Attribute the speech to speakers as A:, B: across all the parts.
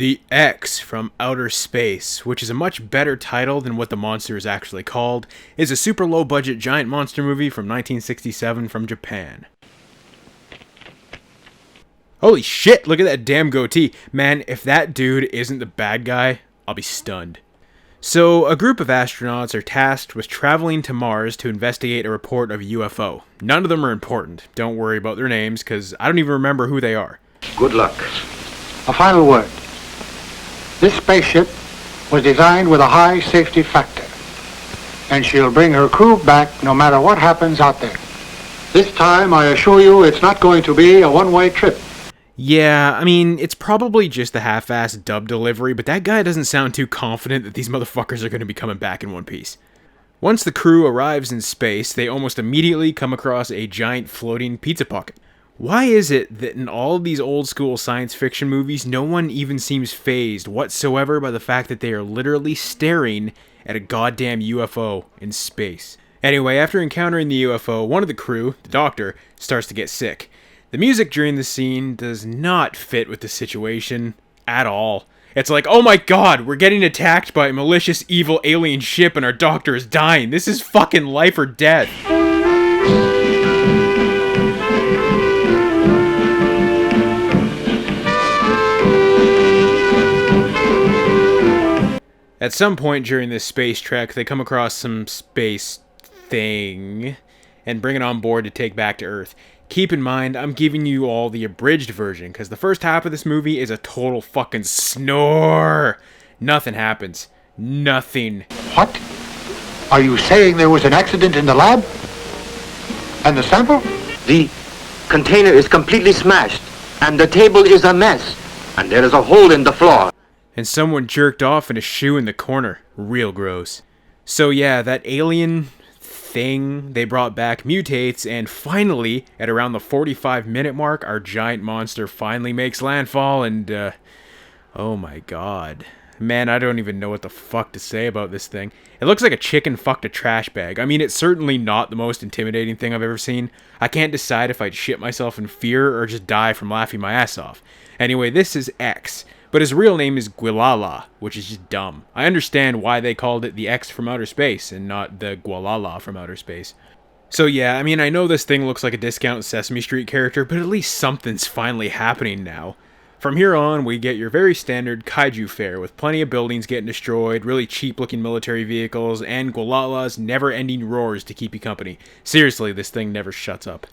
A: The X from Outer Space, which is a much better title than what the monster is actually called, is a super low budget giant monster movie from 1967 from Japan. Holy shit, look at that damn goatee. Man, if that dude isn't the bad guy, I'll be stunned. So, a group of astronauts are tasked with traveling to Mars to investigate a report of a UFO. None of them are important. Don't worry about their names, because I don't even remember who they are.
B: Good luck.
C: A final word. This spaceship was designed with a high safety factor, and she'll bring her crew back no matter what happens out there. This time, I assure you, it's not going to be a one-way trip.
A: Yeah, I mean, it's probably just the half-assed dub delivery, but that guy doesn't sound too confident that these motherfuckers are going to be coming back in one piece. Once the crew arrives in space, they almost immediately come across a giant floating pizza pocket. Why is it that in all of these old-school science fiction movies, no one even seems fazed whatsoever by the fact that they are literally staring at a goddamn UFO in space? Anyway, after encountering the UFO, one of the crew, the doctor, starts to get sick. The music during the scene does not fit with the situation at all. It's like, oh my god, we're getting attacked by a malicious evil alien ship and our doctor is dying. This is fucking life or death. At some point during this space trek, they come across some space thing and bring it on board to take back to Earth. Keep in mind, I'm giving you all the abridged version, because the first half of this movie is a total fucking snore. Nothing happens. Nothing.
C: What? Are you saying there was an accident in the lab? And the sample?
B: The container is completely smashed, and the table is a mess, and there is a hole in the floor.
A: And someone jerked off in a shoe in the corner. Real gross. So yeah, that alien thing they brought back mutates, and finally, at around the 45-minute mark, our giant monster finally makes landfall, and oh my god. Man, I don't even know what the fuck to say about this thing. It looks like a chicken fucked a trash bag. I mean, it's certainly not the most intimidating thing I've ever seen. I can't decide if I'd shit myself in fear or just die from laughing my ass off. Anyway, this is X. But his real name is Guilala, which is just dumb. I understand why they called it the X from Outer Space and not the Gualala from Outer Space. So yeah, I mean, I know this thing looks like a discount Sesame Street character, but at least something's finally happening now. From here on, we get your very standard kaiju fare, with plenty of buildings getting destroyed, really cheap-looking military vehicles, and Gualala's never-ending roars to keep you company. Seriously, this thing never shuts up.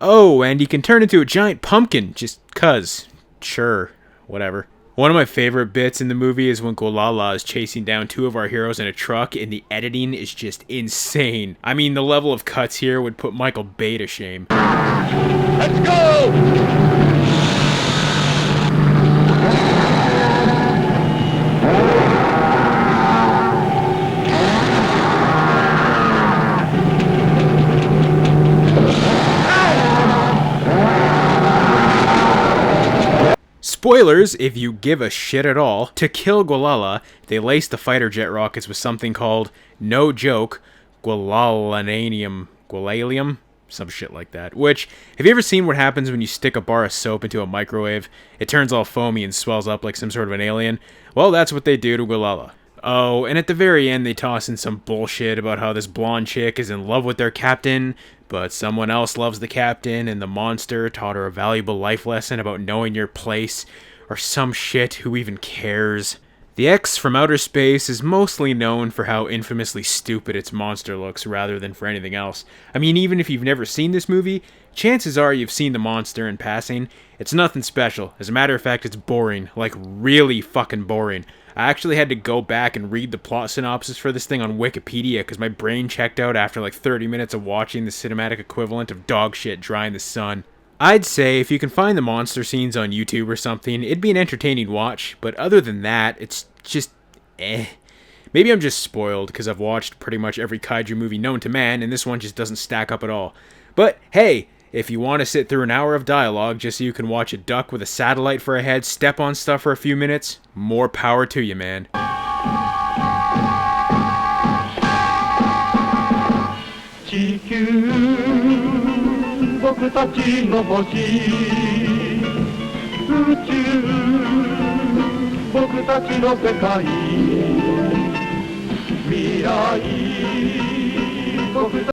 A: Oh, and he can turn into a giant pumpkin, just cuz. Sure, whatever. One of my favorite bits in the movie is when Gualala is chasing down two of our heroes in a truck, and the editing is just insane. I mean, the level of cuts here would put Michael Bay to shame.
B: Let's go!
A: Spoilers, if you give a shit at all. To kill Gualala, they lace the fighter jet rockets with something called, no joke, gualalanium, some shit like that. Which, have you ever seen what happens when you stick a bar of soap into a microwave? It turns all foamy and swells up like some sort of an alien. Well, that's what they do to Gualala. Oh, and at the very end they toss in some bullshit about how this blonde chick is in love with their captain, but someone else loves the captain, and the monster taught her a valuable life lesson about knowing your place, or some shit. Who even cares? The X from Outer Space is mostly known for how infamously stupid its monster looks rather than for anything else. I mean, even if you've never seen this movie, chances are you've seen the monster in passing. It's nothing special. As a matter of fact, it's boring. Like, really fucking boring. I actually had to go back and read the plot synopsis for this thing on Wikipedia because my brain checked out after like 30 minutes of watching the cinematic equivalent of dog shit dry in the sun. I'd say if you can find the monster scenes on YouTube or something, it'd be an entertaining watch, but other than that, it's just eh. Maybe I'm just spoiled because I've watched pretty much every kaiju movie known to man, and this one just doesn't stack up at all. But hey, if you want to sit through an hour of dialogue just so you can watch a duck with a satellite for a head step on stuff for a few minutes, more power to you, man.
D: 地球僕たちの星宇宙僕たちの世界未来僕たち